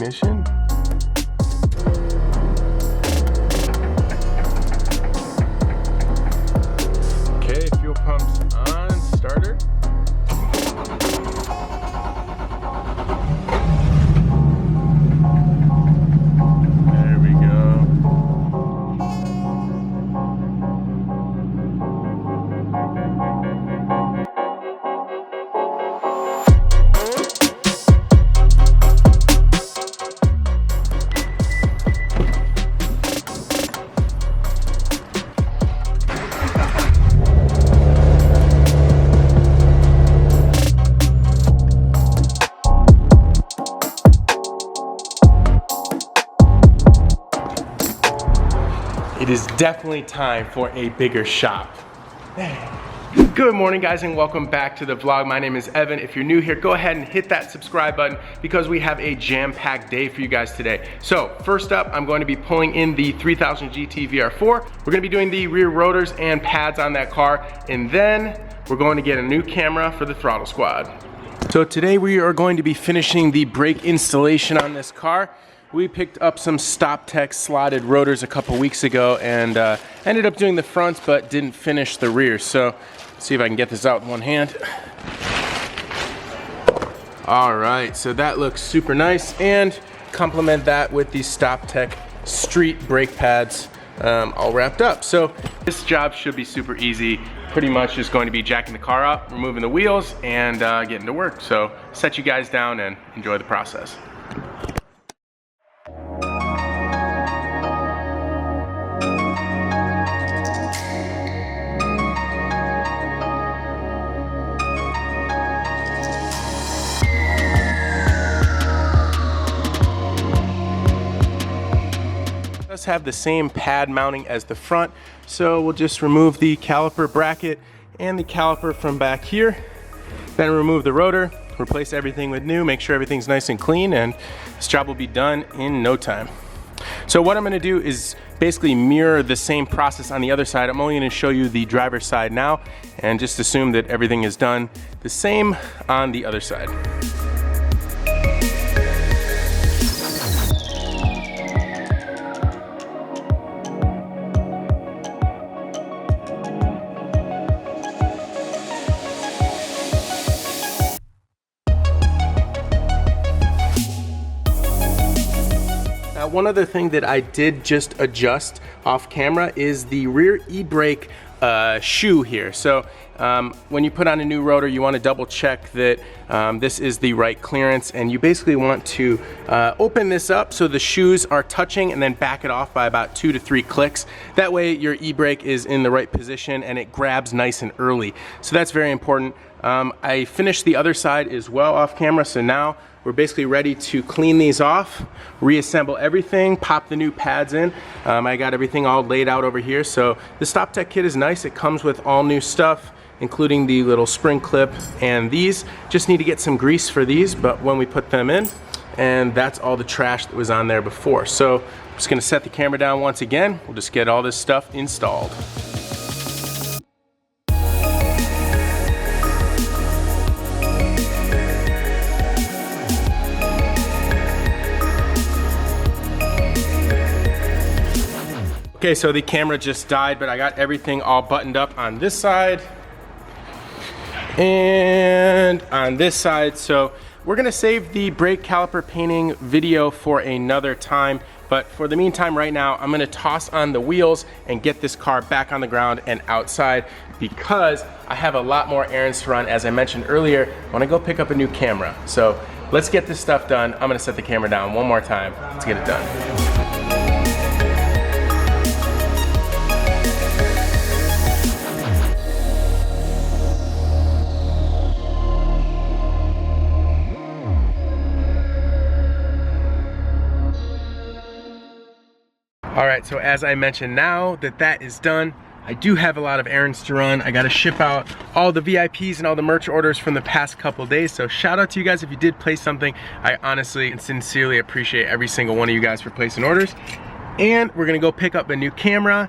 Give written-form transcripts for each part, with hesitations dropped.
Ignition. Okay, fuel pumps on, starter. There we go. It is definitely time for a bigger shop. Good morning, guys, and welcome back to the vlog. My name is Evan. If you're new here, go ahead and hit that subscribe button because we have a jam-packed day for you guys today. So first up, I'm going to be pulling in the 3000 GT VR4. We're going to be doing the rear rotors and pads on that car, and then we're going to get a new camera for the throttle squad. So today we are going to be finishing the brake installation on this car. We picked up some StopTech slotted rotors a couple weeks ago and ended up doing the fronts but didn't finish the rear. So let's see if I can get this out in one hand. All right, so that looks super nice, and complement that with the StopTech street brake pads all wrapped up. So this job should be super easy. Pretty much just going to be jacking the car up, removing the wheels, and getting to work. So set you guys down and enjoy the process. Have the same pad mounting as the front, so we'll just remove the caliper bracket and the caliper from back here, then remove the rotor, replace everything with new, make sure everything's nice and clean, and this job will be done in no time. So what I'm going to do is basically mirror the same process on the other side. I'm only going to show you the driver's side now and just assume that everything is done the same on the other side. One other thing that I did just adjust off camera is the rear e-brake shoe here. So when you put on a new rotor, you want to double check that this is the right clearance, and you basically want to open this up so the shoes are touching and then back it off by about 2 to 3 clicks. That way your e-brake is in the right position and it grabs nice and early. So that's very important. I finished the other side as well off camera, so now we're basically ready to clean these off, reassemble everything, pop the new pads in. I got everything all laid out over here. So the StopTech kit is nice. It comes with all new stuff, including the little spring clip, and these just need to get some grease for these, but when we put them in, and that's all the trash that was on there before. So I'm just gonna set the camera down once again. We'll just get all this stuff installed. Okay, so the camera just died, but I got everything all buttoned up on this side and on this side. So we're gonna save the brake caliper painting video for another time, but for the meantime right now, I'm gonna toss on the wheels and get this car back on the ground and outside because I have a lot more errands to run. As I mentioned earlier, I wanna go pick up a new camera. So let's get this stuff done. I'm gonna set the camera down one more time. Let's get it done. All right, so as I mentioned, now that that is done, I do have a lot of errands to run. I gotta ship out all the VIPs and all the merch orders from the past couple days. So shout out to you guys if you did place something. I honestly and sincerely appreciate every single one of you guys for placing orders. And we're gonna go pick up a new camera,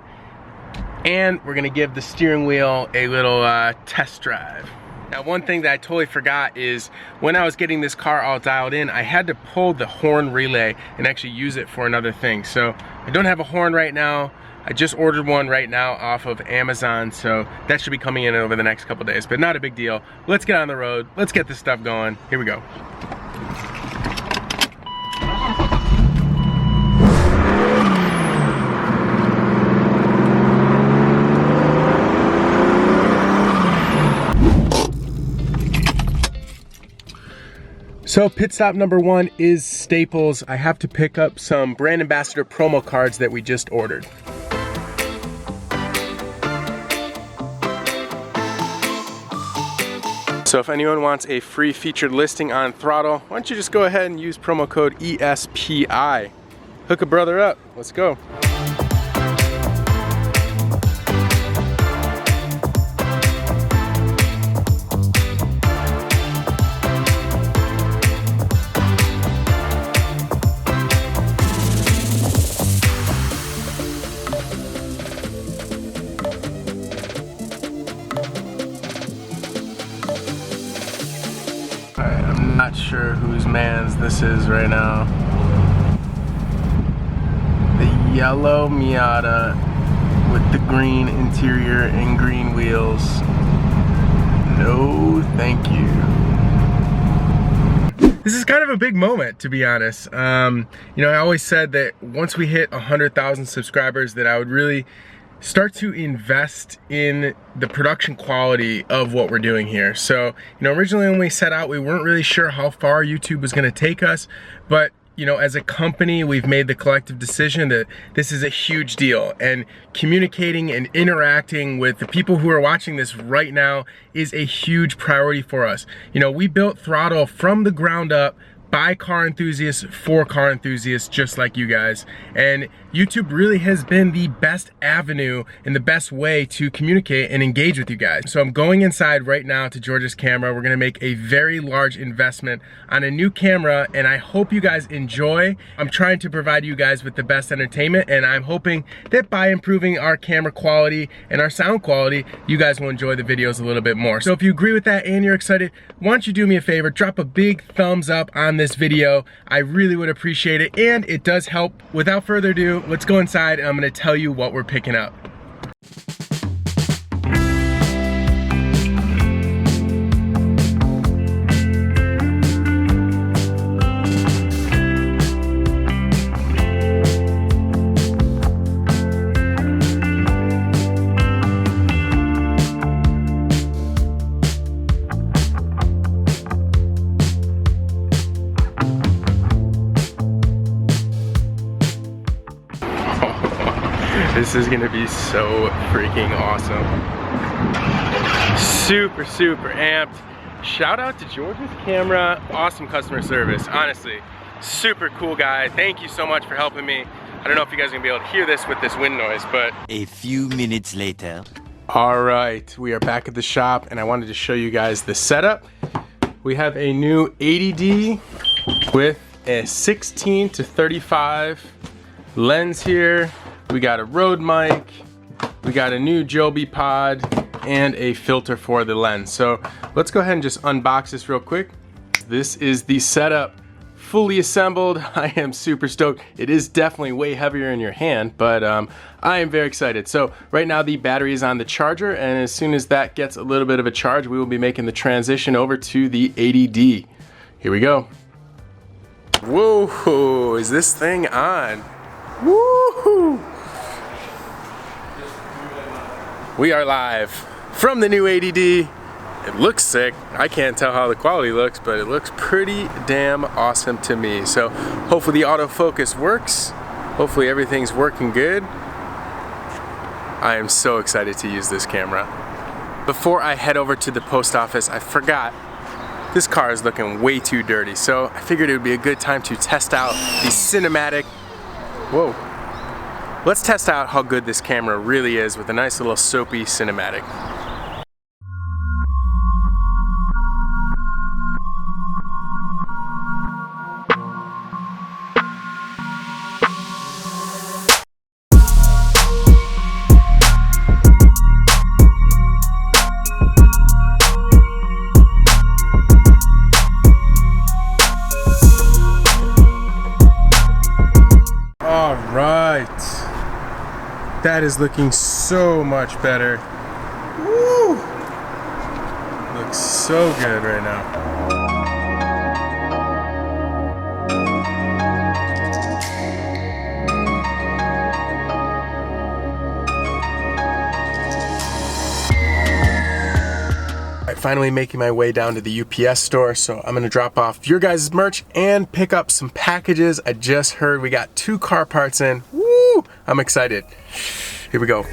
and we're gonna give the steering wheel a little test drive. Now, one thing that I totally forgot is when I was getting this car all dialed in, I had to pull the horn relay and actually use it for another thing. So I don't have a horn right now. I just ordered one right now off of Amazon, so that should be coming in over the next couple days, but not a big deal. Let's get on the road. Let's get this stuff going. Here we go. So pit stop number one is Staples. I have to pick up some brand ambassador promo cards that we just ordered. So if anyone wants a free featured listing on throtl, why don't you just go ahead and use promo code ESPI. Hook a brother up, let's go. I'm not sure whose man's this is right now. The yellow Miata with the green interior and green wheels. No, thank you. This is kind of a big moment, to be honest. You know, I always said that once we hit 100,000 subscribers that I would really start to invest in the production quality of what we're doing here. So, you know, originally when we set out, we weren't really sure how far YouTube was gonna take us, but you know, as a company, we've made the collective decision that this is a huge deal, and communicating and interacting with the people who are watching this right now is a huge priority for us. You know, we built throtl from the ground up by car enthusiasts for car enthusiasts just like you guys, and YouTube really has been the best avenue and the best way to communicate and engage with you guys. So I'm going inside right now to George's camera. We're gonna make a very large investment on a new camera, and I hope you guys enjoy. I'm trying to provide you guys with the best entertainment, and I'm hoping that by improving our camera quality and our sound quality, you guys will enjoy the videos a little bit more. So if you agree with that and you're excited, why don't you do me a favor, drop a big thumbs up on this video. I really would appreciate it, and it does help. Without further ado, let's go inside and I'm gonna tell you what we're picking up. This is gonna be so freaking awesome. Super, super amped. Shout out to George's camera. Awesome customer service, honestly. Super cool guy. Thank you so much for helping me. I don't know if you guys are gonna be able to hear this with this wind noise, but. A few minutes later. All right, we are back at the shop and I wanted to show you guys the setup. We have a new 80D with a 16 to 35 lens here. We got a Rode mic, we got a new Joby pod, and a filter for the lens. So let's go ahead and just unbox this real quick. This is the setup, fully assembled. I am super stoked. It is definitely way heavier in your hand, but I am very excited. So right now the battery is on the charger, and as soon as that gets a little bit of a charge, we will be making the transition over to the 80D. Here we go. Whoa, is this thing on? Woohoo! We are live from the new 80D. It looks sick. I can't tell how the quality looks, but it looks pretty damn awesome to me. So hopefully the autofocus works. Hopefully everything's working good. I am so excited to use this camera. Before I head over to the post office, I forgot this car is looking way too dirty. So I figured it would be a good time to test out the cinematic. Whoa. Let's test out how good this camera really is with a nice little soapy cinematic. That is looking so much better. Woo! Looks so good right now. Finally making my way down to the UPS store, so I'm gonna drop off your guys' merch and pick up some packages. I just heard we got 2 car parts in. Woo! I'm excited. Here we go.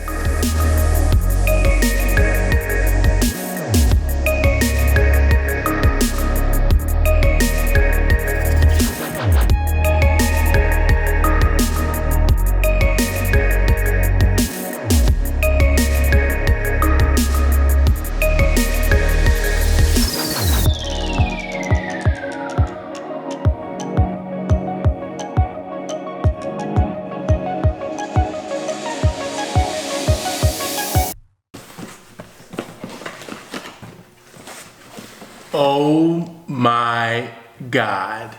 Oh my God.